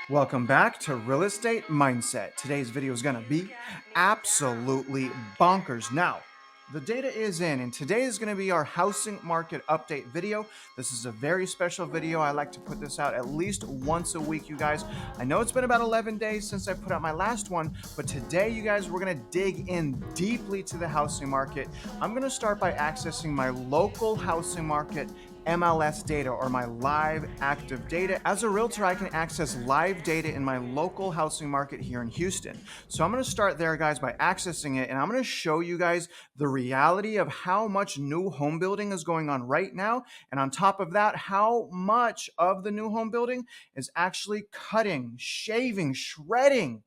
Welcome back to Real Estate Mindset. Today's video is going to be absolutely bonkers. Now, the data is in, and today is going to be our housing market update video. This is a very special video. I like to put this out at least once a week, you guys. I know it's been about 11 days since I put out my last one, but today, you guys, we're going to dig in deeply to the housing market. I'm going to start by accessing my local housing market MLS data, or my live active data. As a realtor, I can access live data in my local housing market here in Houston. So I'm going to start there, guys, by accessing it, and I'm going to show you guys the reality of how much new home building is going on right now. And on top of that, how much of the new home building is actually cutting, shaving, shredding,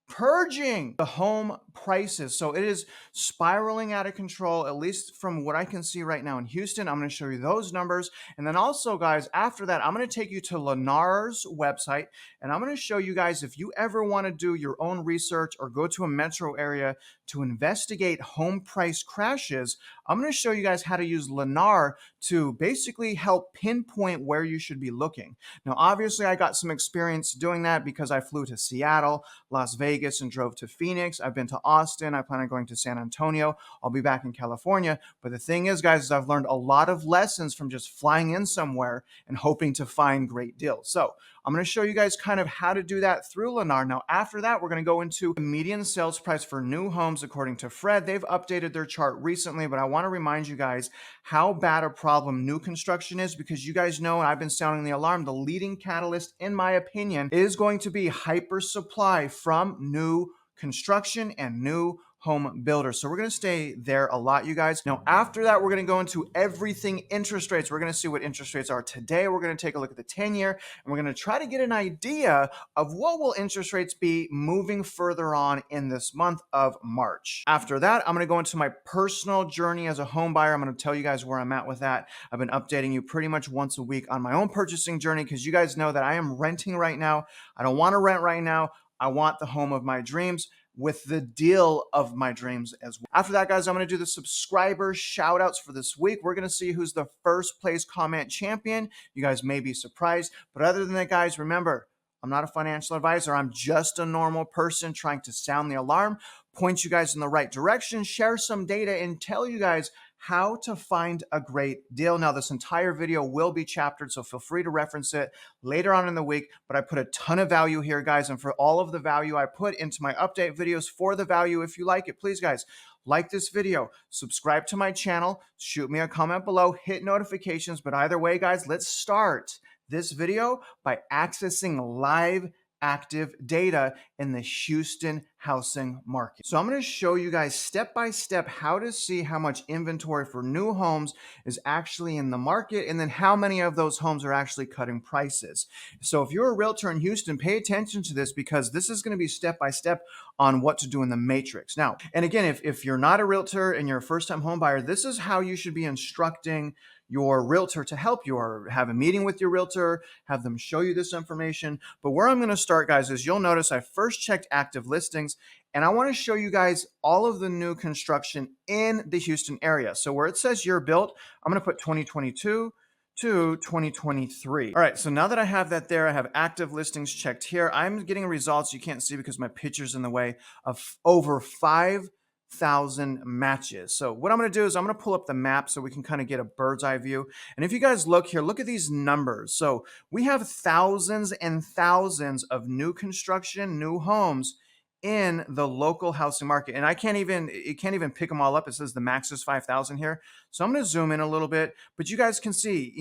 purging the home prices. So it is spiraling out of control, at least from what I can see right now in Houston. I'm going to show you those numbers. And then also, guys, after that, I'm going to take you to Lennar's website, and I'm going to show you guys, if you ever want to do your own research or go to a metro area to investigate home price crashes, I'm going to show you guys how to use Lennar to basically help pinpoint where you should be looking. Now, obviously, I got some experience doing that because I flew to Seattle, Las Vegas, and drove to Phoenix. I've been to Austin. I plan on going to San Antonio. I'll be back in California. But the thing is, guys, is I've learned a lot of lessons from just flying in somewhere and hoping to find great deals. So I'm going to show you guys kind of how to do that through Lennar. Now, after that, we're going to go into the median sales price for new homes according to Fred. They've updated their chart recently, but I want to remind you guys how bad a problem new construction is, because you guys know, and I've been sounding the alarm, the leading catalyst, in my opinion, is going to be hyper supply from new construction and new home builders. So we're going to stay there a lot, you guys. Now, after that, we're going to go into everything interest rates. We're going to see what interest rates are today. We're going to take a look at the 10-year, and we're going to try to get an idea of what will interest rates be moving further on in this month of March. After that, I'm going to go into my personal journey as a home buyer. I'm going to tell you guys where I'm at with that. I've been updating you pretty much once a week on my own purchasing journey, because you guys know that I am renting right now. I don't want to rent right now. I want the home of my dreams with the deal of my dreams as well. After that, guys, I'm going to do the subscriber shout outs for this week. We're going to see who's the first place comment champion. You guys may be surprised. But other than that, guys, remember, I'm not a financial advisor. I'm just a normal person trying to sound the alarm, point you guys in the right direction, share some data, and tell you guys how to find a great deal. Now, this entire video will be chaptered, so feel free to reference it later on in the week, but I put a ton of value here, guys, and for all of the value I put into my update videos, for the value, if you like it, please, guys, like this video, subscribe to my channel, shoot me a comment below, hit notifications, but either way, guys, let's start this video by accessing live active data in the Houston housing market. So I'm going to show you guys step by step how to see how much inventory for new homes is actually in the market, and then how many of those homes are actually cutting prices. So if you're a realtor in Houston, pay attention to this, because this is going to be step by step on what to do in the matrix. Now, and again, if you're not a realtor and you're a first-time home buyer, this is how you should be instructing your realtor to help you, or have a meeting with your realtor, have them show you this information. But where I'm going to start, guys, is you'll notice I first checked active listings, and I want to show you guys all of the new construction in the Houston area. So where it says year built, I'm going to put 2022 to 2023. All right, so now that I have that there, I have active listings checked here. I'm getting results you can't see because my picture's in the way, of over 5,000 matches. So what I'm going to do is I'm going to pull up the map so we can kind of get a bird's eye view. And if you guys look here, look at these numbers. So we have thousands and thousands of new construction, new homes in the local housing market. And it can't even pick them all up. It says the max is 5,000 here. So I'm going to zoom in a little bit, but you guys can see,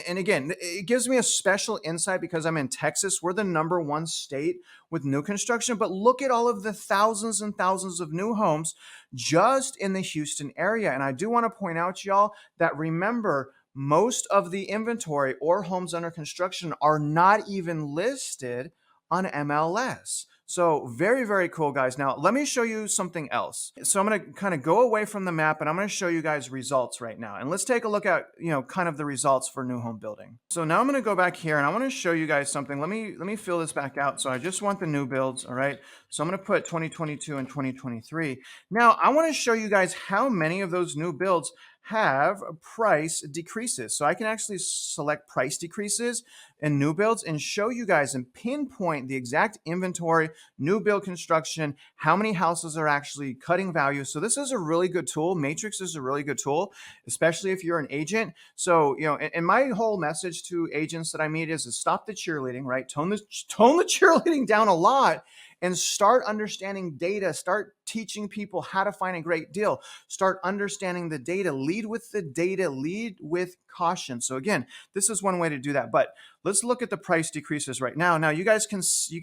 and again, it gives me a special insight because I'm in Texas. We're the #1 state with new construction, but look at all of the thousands and thousands of new homes just in the Houston area. And I do want to point out, y'all, that remember, most of the inventory or homes under construction are not even listed on MLS. So very, very cool, guys. Now, let me show you something else. So I'm going to kind of go away from the map, and I'm going to show you guys results right now. And let's take a look at, kind of the results for new home building. So now I'm going to go back here, and I want to show you guys something. Let me fill this back out. So I just want the new builds, all right? So I'm going to put 2022 and 2023. Now, I want to show you guys how many of those new builds have price decreases. So I can actually select price decreases and new builds and show you guys and pinpoint the exact inventory, new build construction, how many houses are actually cutting value. So this is a really good tool. Matrix is a really good tool, especially if you're an agent. So, and my whole message to agents that I meet is stop the cheerleading, right? Tone the cheerleading down a lot and start understanding data. Start teaching people how to find a great deal. Start understanding the data. Lead with the data. Lead with caution. So again, this is one way to do that. But let's look at the price decreases right now. Now you guys can't see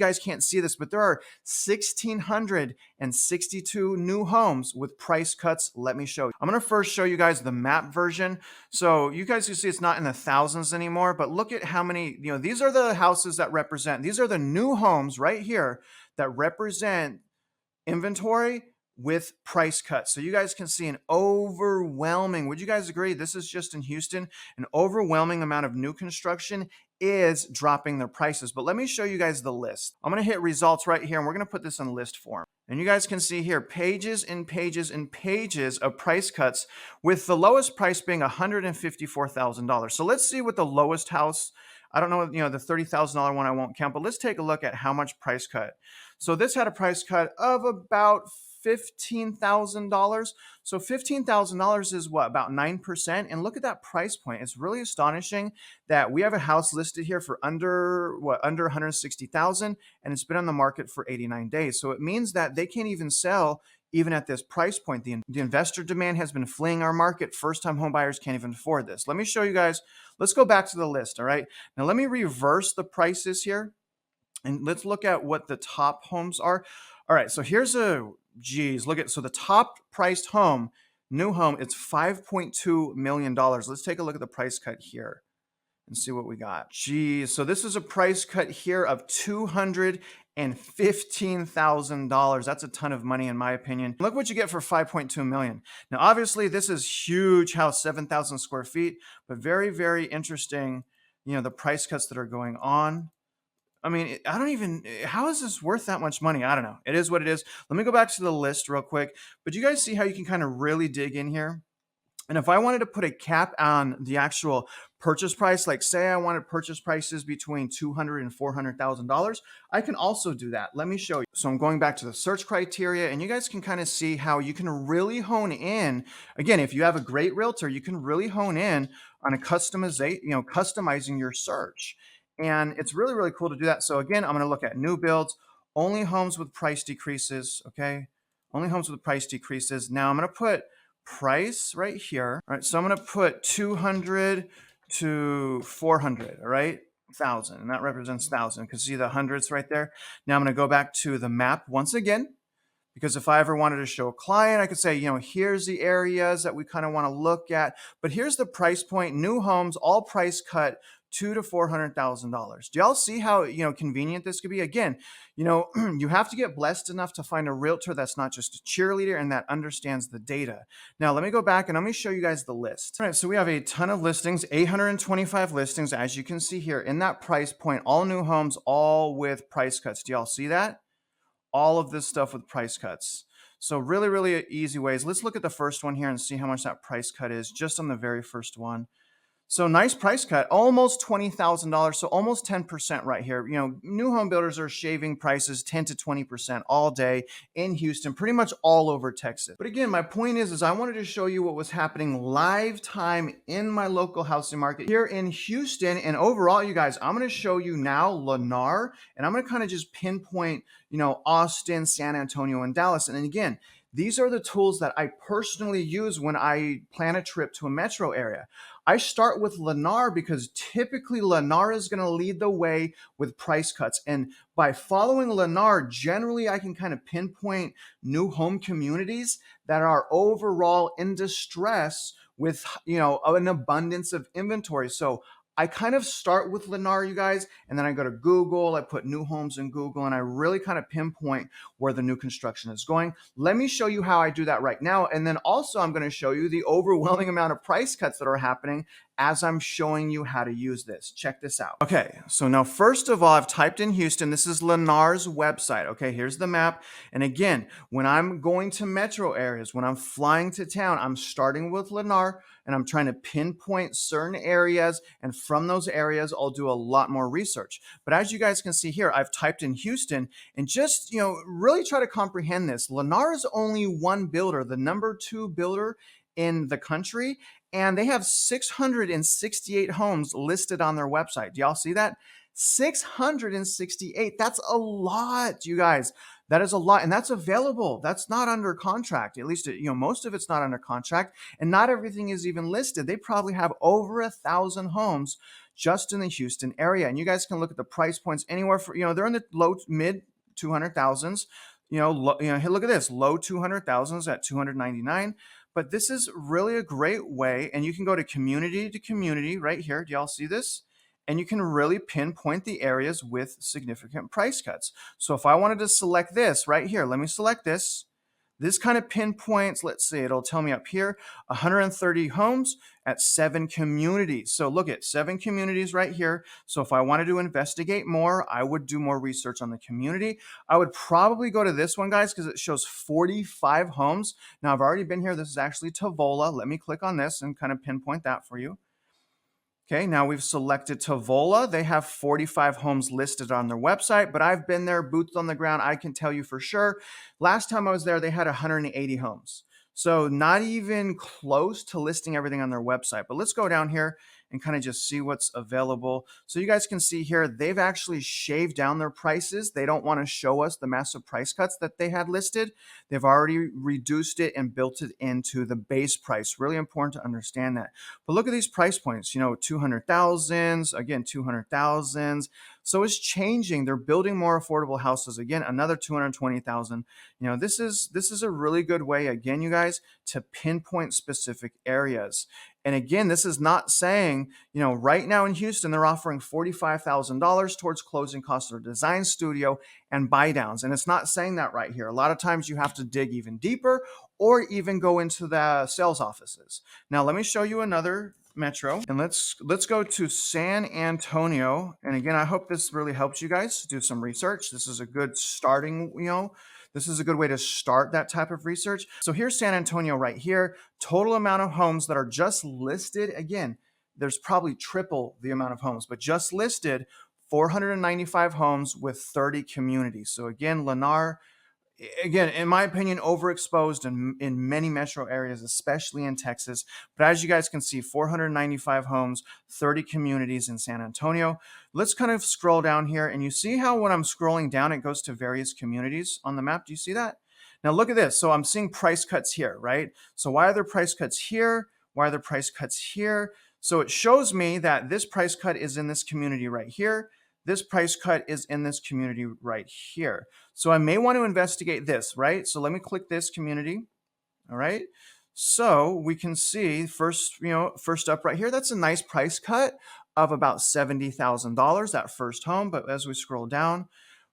this, but there are 1,662 new homes with price cuts. Let me show you. I'm going to first show you guys the map version. So you guys can see it's not in the thousands anymore, but look at how many, these are the houses that represent, these are the new homes right here that represent inventory with price cuts. So you guys can see an overwhelming, would you guys agree? This is just in Houston, an overwhelming amount of new construction is dropping their prices. But let me show you guys the list. I'm going to hit results right here and we're going to put this in list form. And you guys can see here pages and pages and pages of price cuts with the lowest price being $154,000. So let's see what the lowest house, I don't know, the $30,000 one I won't count, but let's take a look at how much price cut. So this had a price cut of about $15,000. So $15,000 is what, about 9%. And look at that price point. It's really astonishing that we have a house listed here for under 160,000 and it's been on the market for 89 days. So it means that they can't even sell even at this price point. The investor demand has been fleeing our market. First-time home buyers can't even afford this. Let me show you guys. Let's go back to the list, all right? Now let me reverse the prices here. And let's look at what the top homes are. All right, so here's look at, so the top priced home, new home, it's $5.2 million. Let's take a look at the price cut here and see what we got. So this is a price cut here of $215,000. That's a ton of money in my opinion. Look what you get for $5.2 million. Now, obviously this is huge house, 7,000 square feet, but very, very interesting, the price cuts that are going on. I mean, how is this worth that much money? I don't know. It is what it is. Let me go back to the list real quick. But you guys see how you can kind of really dig in here? And if I wanted to put a cap on the actual purchase price, like say I wanted purchase prices between $200,000 and $400,000, I can also do that. Let me show you. So I'm going back to the search criteria and you guys can kind of see how you can really hone in. Again, if you have a great realtor, you can really hone in on a customizing your search. And it's really, really cool to do that. So again, I'm going to look at new builds, only homes with price decreases. Okay. Only homes with price decreases. Now I'm going to put price right here. All right. So I'm going to put 200 to 400. All right. 1,000. And that represents 1,000 because see the hundreds right there. Now I'm going to go back to the map once again. Because if I ever wanted to show a client, I could say, here's the areas that we kind of want to look at. But here's the price point, new homes, all price cut, $200,000 to $400,000. Do y'all see how convenient this could be? Again, you have to get blessed enough to find a realtor that's not just a cheerleader and that understands the data. Now let me go back and let me show you guys the list. All right, so we have a ton of listings, 825 listings, as you can see here in that price point, all new homes, all with price cuts. Do y'all see that? All of this stuff with price cuts. So really, really easy ways. Let's look at the first one here and see how much that price cut is just on the very first one. So nice price cut, almost $20,000. So almost 10% right here. New home builders are shaving prices 10 to 20% all day in Houston, pretty much all over Texas. But again, my point is I wanted to show you what was happening live time in my local housing market here in Houston. And overall, you guys, I'm going to show you now Lennar, and I'm going to kind of just pinpoint, Austin, San Antonio, and Dallas. And again, these are the tools that I personally use when I plan a trip to a metro area. I start with Lennar because typically Lennar is going to lead the way with price cuts. And by following Lennar, generally I can kind of pinpoint new home communities that are overall in distress with, an abundance of inventory. So I kind of start with Lennar, you guys, and then I go to Google, I put new homes in Google, and I really kind of pinpoint where the new construction is going. Let me show you how I do that right now. And then also I'm going to show you the overwhelming amount of price cuts that are happening as I'm showing you how to use this. Check this out. Okay, so now first of all, I've typed in Houston. This is Lennar's website. Okay, here's the map. And again, when I'm going to metro areas, when I'm flying to town, I'm starting with Lennar and I'm trying to pinpoint certain areas. And from those areas, I'll do a lot more research. But as you guys can see here, I've typed in Houston and just, really try to comprehend this. Lennar is only one builder, the number 2 builder in the country, and they have 668 homes listed on their website. Do y'all see that? 668. That's a lot, you guys. That is a lot, and that's available. That's not under contract. At least, most of it's not under contract, and not everything is even listed. They probably have over 1,000 homes just in the Houston area, and you guys can look at the price points anywhere for, they're in the low mid 200,000s. Hey, look at this, low 200,000s at 299. But this is really a great way, and you can go to community right here. Do y'all see this? And you can really pinpoint the areas with significant price cuts. So if I wanted to select this right here, let me select this. This kind of pinpoints, let's see, it'll tell me up here, 130 homes at 7 communities. So look at 7 communities right here. So if I wanted to investigate more, I would do more research on the community. I would probably go to this one, guys, because it shows 45 homes. Now I've already been here. This is actually Tavola. Let me click on this and kind of pinpoint that for you. Okay, now we've selected Tavola. They have 45 homes listed on their website, but I've been there, boots on the ground. I can tell you for sure. Last time I was there, they had 180 homes. So not even close to listing everything on their website. But let's go down here and kind of just see what's available. So you guys can see here, they've actually shaved down their prices. They don't want to show us the massive price cuts that they had listed. They've already reduced it and built it into the base price. Really important to understand that. But look at these price points, 200,000s, again, 200,000s. So it's changing. They're building more affordable houses. Again, another 220,000. This is a really good way, again, you guys, to pinpoint specific areas. And again, this is not saying, right now in Houston, they're offering $45,000 towards closing costs of their design studio and buy downs. And it's not saying that right here. A lot of times you have to dig even deeper or even go into the sales offices. Now, let me show you another metro, and let's go to San Antonio. And again, I hope this really helps you guys do some research. This is a good starting, this is a good way to start that type of research. So here's San Antonio right here. Total amount of homes that are just listed. Again, there's probably triple the amount of homes, but just listed 495 homes with 30 communities. So again, Lennar, again, in my opinion, overexposed in many metro areas, especially in Texas. But as you guys can see, 495 homes, 30 communities in San Antonio. Let's kind of scroll down here, and you see how when I'm scrolling down, it goes to various communities on the map. Do you see that? Now look at this. So I'm seeing price cuts here, right? So why are there price cuts here? Why are there price cuts here? So it shows me that this price cut is in this community right here. This price cut is in this community right here. So I may want to investigate this, right? So let me click this community. All right. So we can see first up right here, that's a nice price cut of about $70,000, that first home. But as we scroll down,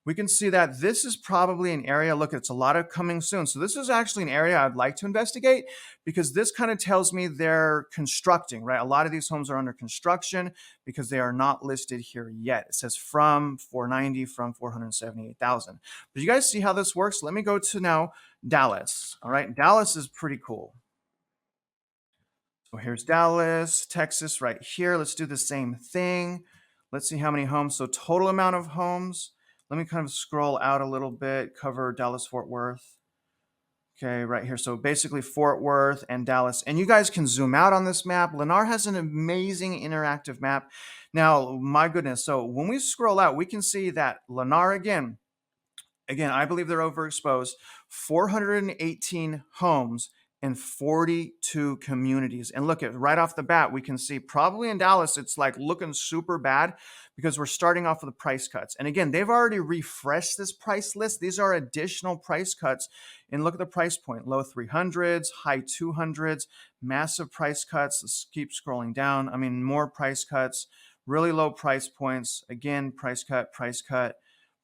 we can see that this is probably an area, look, it's a lot of coming soon. So this is actually an area I'd like to investigate because this kind of tells me they're constructing, right? A lot of these homes are under construction because they are not listed here yet. It says from 490, from 478,000. But you guys see how this works? Let me go to now Dallas. All right, Dallas is pretty cool. So here's Dallas, Texas right here. Let's do the same thing. Let's see how many homes. So total amount of homes. Let me kind of scroll out a little bit, cover Dallas, Fort Worth. Okay, right here. So basically Fort Worth and Dallas. And you guys can zoom out on this map. Lennar has an amazing interactive map. Now, my goodness. So when we scroll out, we can see that Lennar again, I believe they're overexposed. 418 homes and 42 communities. And look at right off the bat, we can see probably in Dallas, it's like looking super bad because we're starting off with the price cuts. And again, they've already refreshed this price list. These are additional price cuts. And look at the price point, low 300s, high 200s, massive price cuts. Let's keep scrolling down. I mean, more price cuts really low price points. Again, price cut, price cut,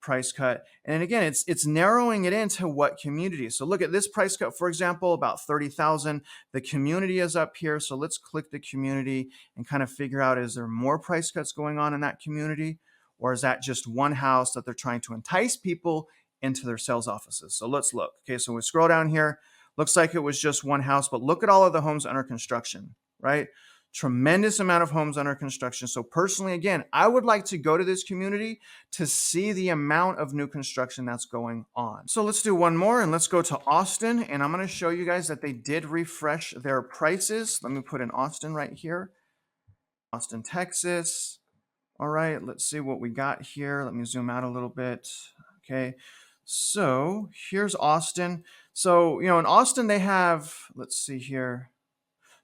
price cut. And again, it's narrowing it into what community. So look at this price cut, for example, about 30,000. The community is up here. So let's click the community and kind of figure out, is there more price cuts going on in that community? Or is that just one house that they're trying to entice people into their sales offices? So let's look. Okay, so we scroll down here. Looks like it was just one house, but look at all of the homes under construction, right? Tremendous amount of homes under construction. So personally, again, I would like to go to this community to see the amount of new construction that's going on. So let's do one more and let's go to Austin. And I'm going to show you guys that they did refresh their prices. Let me put in Austin right here. Austin, Texas. All right, let's see what we got here. Let me zoom out a little bit. Okay, so here's Austin. So, in Austin, they have, let's see here.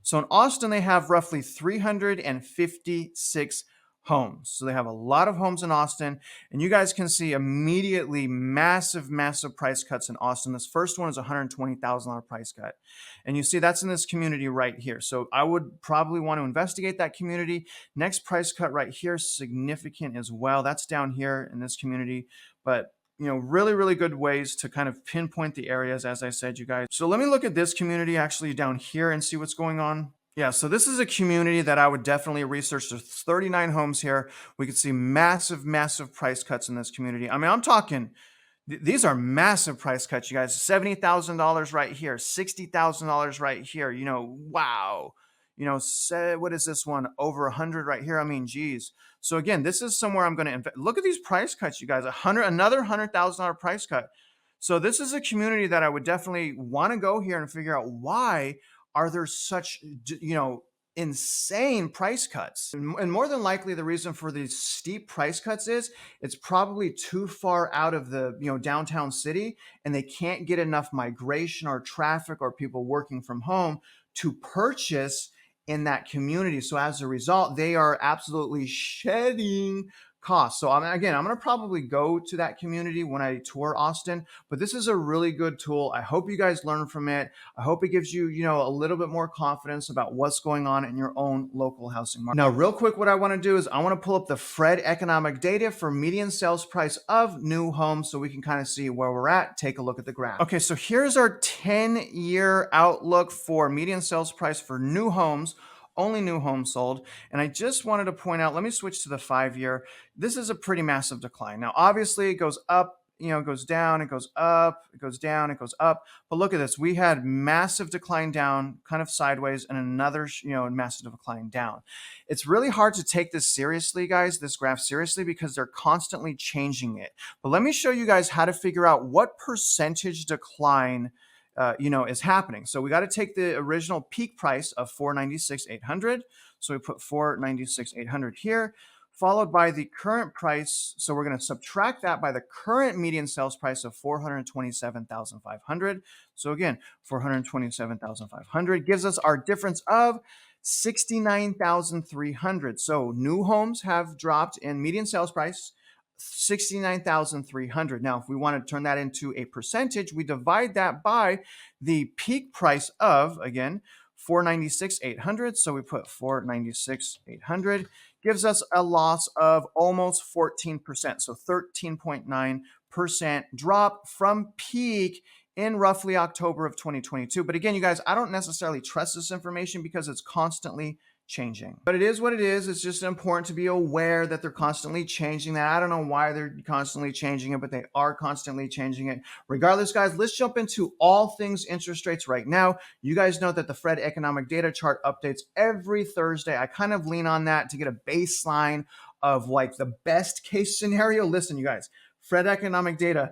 So in Austin, they have roughly 356 homes. So they have a lot of homes in Austin. And you guys can see immediately massive, massive price cuts in Austin. This first one is $120,000 price cut. And you see that's in this community right here. So I would probably want to investigate that community. Next price cut right here, significant as well. That's down here in this community. But really, really good ways to kind of pinpoint the areas, as I said, you guys. So let me look at this community actually down here and see what's going on. Yeah, so this is a community that I would definitely research. There's 39 homes here. We could see massive, massive price cuts in this community. I mean, I'm talking, these are massive price cuts, you guys. $70,000 right here, $60,000 right here. Wow. What is this one? Over 100 right here. I mean, geez. So again, this is somewhere I'm going to invest. Look at these price cuts, you guys. Another $100,000 price cut. So this is a community that I would definitely want to go here and figure out why are there such, insane price cuts. And more than likely, the reason for these steep price cuts is it's probably too far out of the downtown city, and they can't get enough migration or traffic or people working from home to purchase in that community. So as a result, they are absolutely shedding costs. So I'm going to probably go to that community when I tour Austin, but this is a really good tool. I hope you guys learn from it. I hope it gives you, a little bit more confidence about what's going on in your own local housing market. Now, real quick, what I want to do is I want to pull up the FRED economic data for median sales price of new homes so we can kind of see where we're at. Take a look at the graph. Okay, so here's our 10-year outlook for median sales price for new homes. Only new homes sold. And I just wanted to point out, let me switch to the 5-year. This is a pretty massive decline. Now, obviously it goes up, it goes down, it goes up, it goes down, it goes up. But look at this. We had massive decline down, kind of sideways, and another, massive decline down. It's really hard to take this seriously, guys, this graph seriously, because they're constantly changing it. But let me show you guys how to figure out what percentage decline is happening. So we got to take the original peak price of $496,800. So we put $496,800 here, followed by the current price. So we're going to subtract that by the current median sales price of $427,500. So again, $427,500 gives us our difference of $69,300. So new homes have dropped in median sales price $69,300. Now, if we want to turn that into a percentage, we divide that by the peak price of, again, $496,800. So we put $496,800 gives us a loss of almost 14%. So 13.9% drop from peak in roughly October of 2022. But again, you guys, I don't necessarily trust this information because it's constantly changing. But it is what it is. It's just important to be aware that they're constantly changing that. I don't know why they're constantly changing it, but they are constantly changing it. Regardless, guys, let's jump into all things interest rates right now. You guys know that the FRED economic data chart updates every Thursday. I kind of lean on that to get a baseline of like the best case scenario. Listen, you guys, FRED economic data,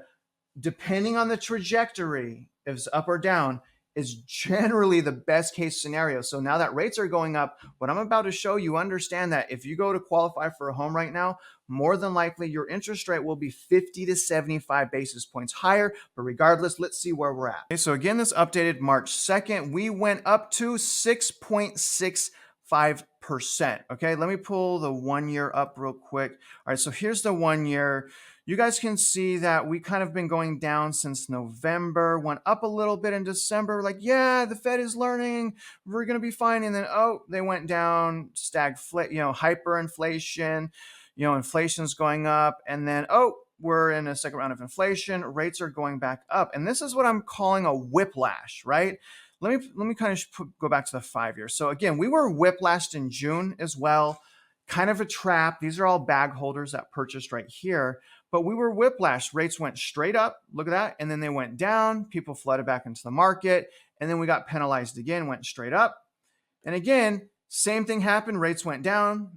depending on the trajectory, if it's up or down, is generally the best case scenario. So now that rates are going up, what I'm about to show you, understand that if you go to qualify for a home right now, more than likely your interest rate will be 50 to 75 basis points higher. But regardless, let's see where we're at. Okay, so again, this updated March 2nd, we went up to 6.65%. Okay, let me pull the 1 year up real quick. All right, so here's the 1 year. you guys can see that we kind of been going down since November, went up a little bit in December, like, yeah, the Fed is learning, we're going to be fine. And then, oh, they went down, stagflation, hyperinflation, inflation's going up. And then, oh, we're in a second round of inflation, rates are going back up. And this is what I'm calling a whiplash, right? Let me kind of go back to the 5 years. So again, we were whiplashed in June as well, kind of a trap. These are all bag holders that purchased right here, but we were whiplashed. Rates went straight up, look at that, and then they went down. People flooded back into the market, and then we got penalized again, went straight up. And again, same thing happened. Rates went down.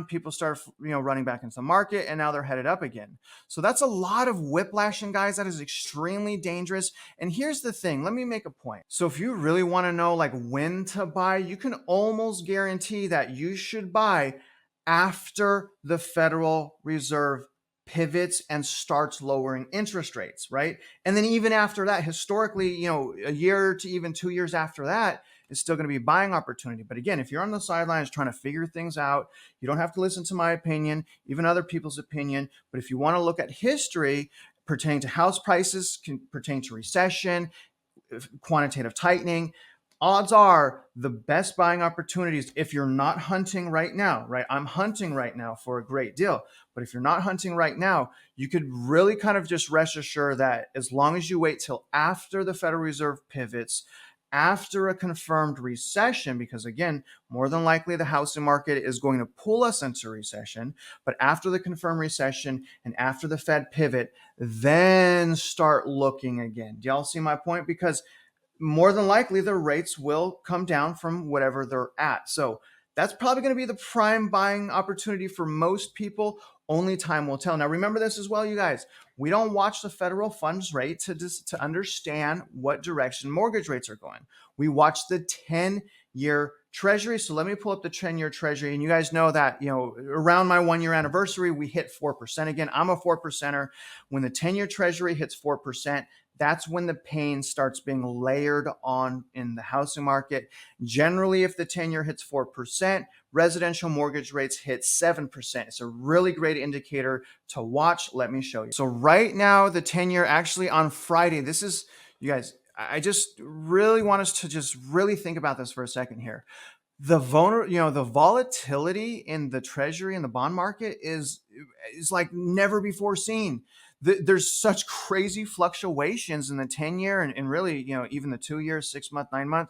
People started, running back into the market, and now they're headed up again. So that's a lot of whiplashing, guys. That is extremely dangerous. And here's the thing. Let me make a point. So if you really want to know like when to buy, you can almost guarantee that you should buy after the Federal Reserve pivots and starts lowering interest rates, right? And then even after that, historically, a year to even 2 years after that, is still going to be a buying opportunity. But again, if you're on the sidelines trying to figure things out, you don't have to listen to my opinion, even other people's opinion. But if you want to look at history pertaining to house prices, pertaining to recession, quantitative tightening, odds are the best buying opportunities, if you're not hunting right now, right? I'm hunting right now for a great deal. But if you're not hunting right now, you could really kind of just rest assured that as long as you wait till after the Federal Reserve pivots, after a confirmed recession, because again, more than likely the housing market is going to pull us into recession, but after the confirmed recession and after the Fed pivot, then start looking again. Do y'all see my point? Because more than likely the rates will come down from whatever they're at. So that's probably going to be the prime buying opportunity for most people. Only time will tell. Now, remember this as well, you guys. We don't watch the federal funds rate to understand what direction mortgage rates are going. We watch the 10-year Treasury. So let me pull up the 10-year Treasury. And you guys know that, around my 1-year anniversary, we hit 4%. Again, I'm a 4%er. When the 10-year Treasury hits 4%, that's when the pain starts being layered on in the housing market. Generally, if the 10-year hits 4%, residential mortgage rates hit 7%. It's a really great indicator to watch. Let me show you. So right now, the 10-year actually on Friday, this is, you guys, I just really want us to just really think about this for a second here. The volatility in the Treasury and the bond market is like never before seen. There's such crazy fluctuations in the 10-year and really, even the 2-year, 6-month, 9-month.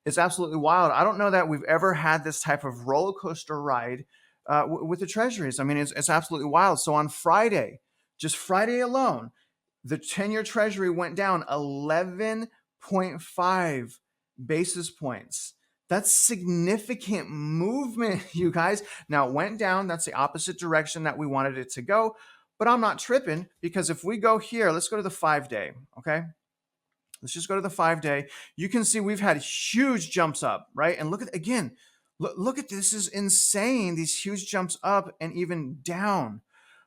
It's absolutely wild. I don't know that we've ever had this type of roller coaster ride with the Treasuries. I mean, it's absolutely wild. So on Friday, just Friday alone, the 10-year Treasury went down 11.5 basis points. That's significant movement, you guys. Now it went down. That's the opposite direction that we wanted it to go. But I'm not tripping, because if we go here, let's go to the 5-day, okay? Let's just go to the 5-day. You can see we've had huge jumps up, right? And look at, again, look at this. Is insane, these huge jumps up and even down.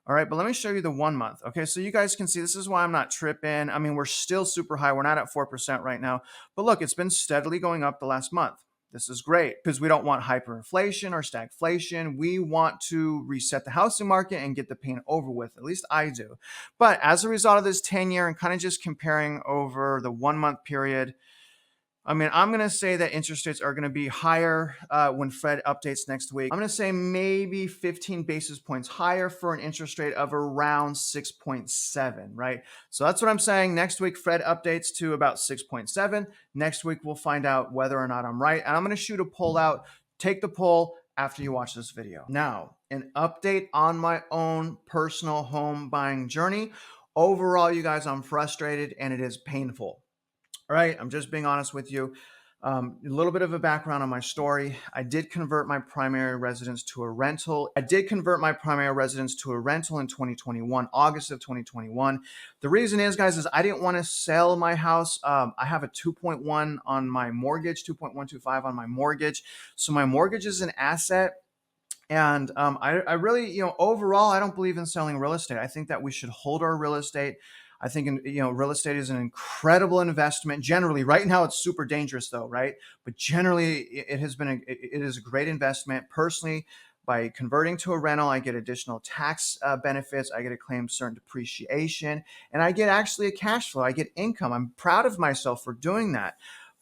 All right, but let me show you the 1 month. Okay, so you guys can see this is why I'm not tripping. I mean, we're still super high. We're not at 4% right now. But look, it's been steadily going up the last month. This is great because we don't want hyperinflation or stagflation. We want to reset the housing market and get the pain over with. At least I do. But as a result of this 10-year and kind of just comparing over the 1 month period, I mean, I'm going to say that interest rates are going to be higher when Fed updates next week. I'm going to say maybe 15 basis points higher for an interest rate of around 6.7, right? So that's what I'm saying. Next week, Fed updates to about 6.7. Next week, we'll find out whether or not I'm right. And I'm going to shoot a poll out. Take the poll after you watch this video. Now, an update on my own personal home buying journey. Overall, you guys, I'm frustrated and it is painful. All right, I'm just being honest with you. A little bit of a background on my story. I did convert my primary residence to a rental. in 2021, August of 2021. The reason is, guys, is I didn't want to sell my house. I have a 2.1 on my mortgage, 2.125 on my mortgage. So my mortgage is an asset. And I really, overall, I don't believe in selling real estate. I think that we should hold our real estate. I think, real estate is an incredible investment. Generally, right now it's super dangerous though, right? But generally it is a great investment. Personally, by converting to a rental, I get additional tax benefits. I get to claim certain depreciation, and I get actually a cash flow. I get income. I'm proud of myself for doing that.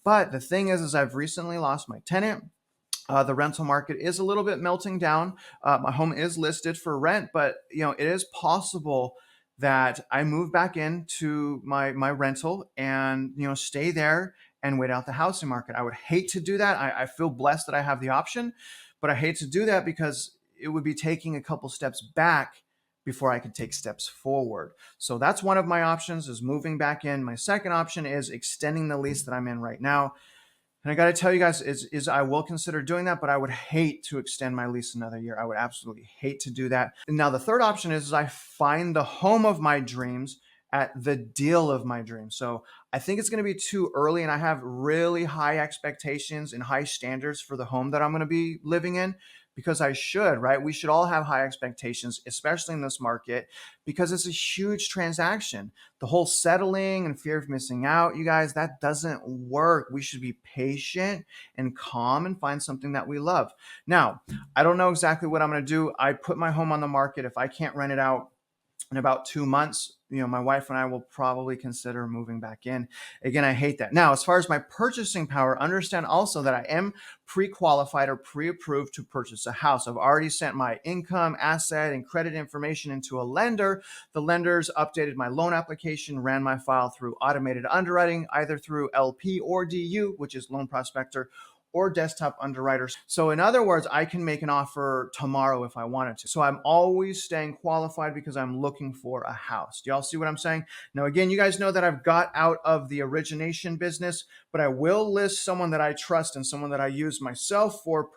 But the thing is I've recently lost my tenant. The rental market is a little bit melting down. My home is listed for rent, but it is possible that I move back into my rental and stay there and wait out the housing market. I would hate to do that. I feel blessed that I have the option, but I hate to do that because it would be taking a couple steps back before I could take steps forward. So that's one of my options, is moving back in. My second option is extending the lease that I'm in right now. And I got to tell you guys, is I will consider doing that, but I would hate to extend my lease another year. I would absolutely hate to do that. And now the third option is I find the home of my dreams at the deal of my dreams. So I think it's going to be too early, and I have really high expectations and high standards for the home that I'm going to be living in, because I should, right? We should all have high expectations, especially in this market, because it's a huge transaction. The whole settling and fear of missing out, you guys, that doesn't work. We should be patient and calm and find something that we love. Now, I don't know exactly what I'm going to do. I put my home on the market. If I can't rent it out in about 2 months, my wife and I will probably consider moving back in. Again, I hate that. Now, as far as my purchasing power, understand also that I am pre-qualified or pre-approved to purchase a house. I've already sent my income, asset, and credit information into a lender. The lenders updated my loan application, ran my file through automated underwriting, either through LP or DU, which is Loan Prospector, or desktop underwriters. So in other words, I can make an offer tomorrow if I wanted to. So I'm always staying qualified because I'm looking for a house. Do y'all see what I'm saying? Now, again, you guys know that I've got out of the origination business, but I will list someone that I trust and someone that I use myself for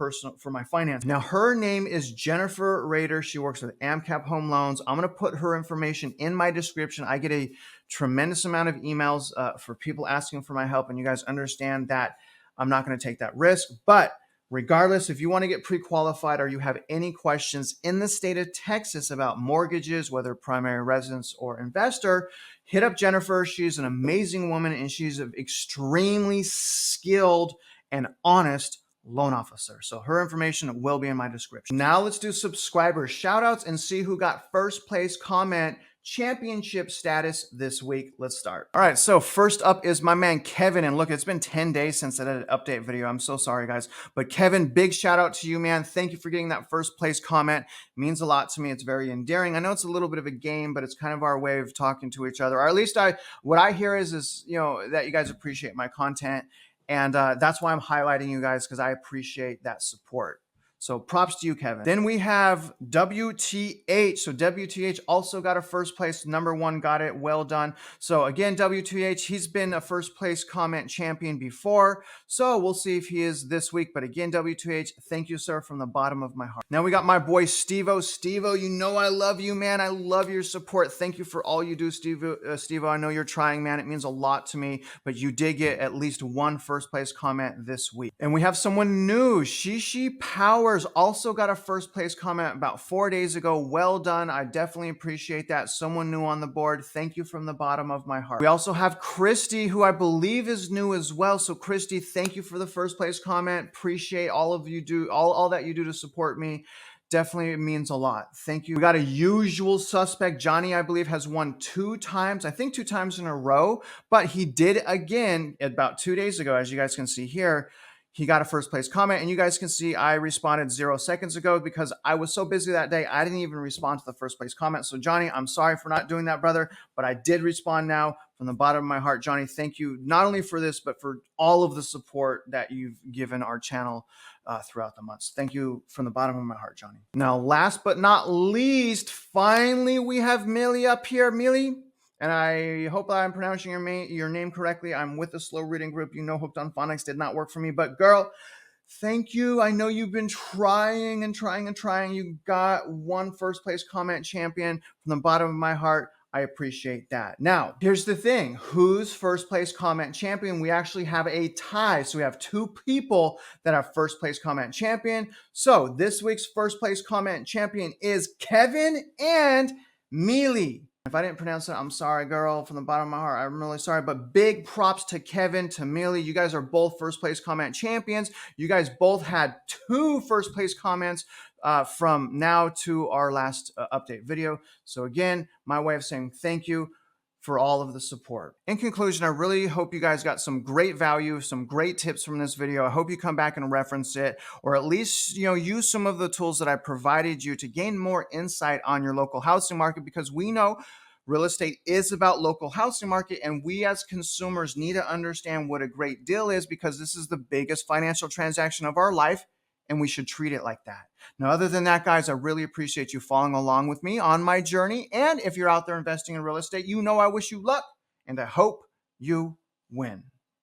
my finance. Now, her name is Jennifer Rader. She works with Amcap Home Loans. I'm going to put her information in my description. I get a tremendous amount of emails for people asking for my help, and you guys understand that I'm not going to take that risk. But regardless, if you want to get pre-qualified or you have any questions in the state of Texas about mortgages, whether primary residence or investor, hit up Jennifer. She's an amazing woman, and she's an extremely skilled and honest loan officer. So her information will be in my description. Now let's do subscriber shout outs and see who got first place comment championship status this week. Let's start. All right, so first up is my man Kevin, and look, it's been 10 days since I did an update video. I'm so sorry, guys, but Kevin, big shout out to you, man. Thank you for getting that first place comment. It means a lot to me. It's very endearing. I know it's a little bit of a game, but it's kind of our way of talking to each other, or at least what I hear is that you guys appreciate my content, and that's why I'm highlighting you guys, because I appreciate that support. So props to you, Kevin. Then we have WTH. So WTH also got a first place. Number one got it. Well done. So again, WTH, he's been a first place comment champion before. So we'll see if he is this week. But again, WTH, thank you, sir, from the bottom of my heart. Now we got my boy Stevo. Stevo, you know I love you, man. I love your support. Thank you for all you do, Stevo. I know you're trying, man. It means a lot to me. But you did get at least one first place comment this week. And we have someone new. Shishi Power also got a first place comment about 4 days ago. Well done. I definitely appreciate that. Someone new on the board. Thank you from the bottom of my heart. We also have Christy, who I believe is new as well. So Christy, thank you for the first place comment. Appreciate all of you do, all that you do to support me. Definitely means a lot. Thank you. We got a usual suspect. Johnny, I believe, has won 2 times. I think 2 times in a row, but he did again about 2 days ago, as you guys can see here. He got a first place comment, and you guys can see I responded 0 seconds ago because I was so busy that day. I didn't even respond to the first place comment. So Johnny, I'm sorry for not doing that, brother, but I did respond now from the bottom of my heart. Johnny, thank you not only for this, but for all of the support that you've given our channel throughout the months. Thank you from the bottom of my heart, Johnny. Now, last but not least, finally, we have Millie up here. Millie, and I hope I'm pronouncing your name correctly. I'm with the slow reading group. You know, Hooked on Phonics did not work for me. But girl, thank you. I know you've been trying and trying and trying. You got one first place comment champion from the bottom of my heart. I appreciate that. Now, here's the thing. Who's first place comment champion? We actually have a tie. So we have 2 people that have first place comment champion. So this week's first place comment champion is Kevin and Mealy. If I didn't pronounce it, I'm sorry, girl, from the bottom of my heart. I'm really sorry. But big props to Kevin, to Millie. You guys are both first place comment champions. You guys both had 2 first place comments from now to our last update video. So again, my way of saying thank you for all of the support. In conclusion, I really hope you guys got some great value, some great tips from this video. I hope you come back and reference it, or at least, use some of the tools that I provided you to gain more insight on your local housing market, because we know real estate is about local housing market, and we as consumers need to understand what a great deal is, because this is the biggest financial transaction of our life, and we should treat it like that. Now, other than that, guys, I really appreciate you following along with me on my journey. And if you're out there investing in real estate, I wish you luck and I hope you win.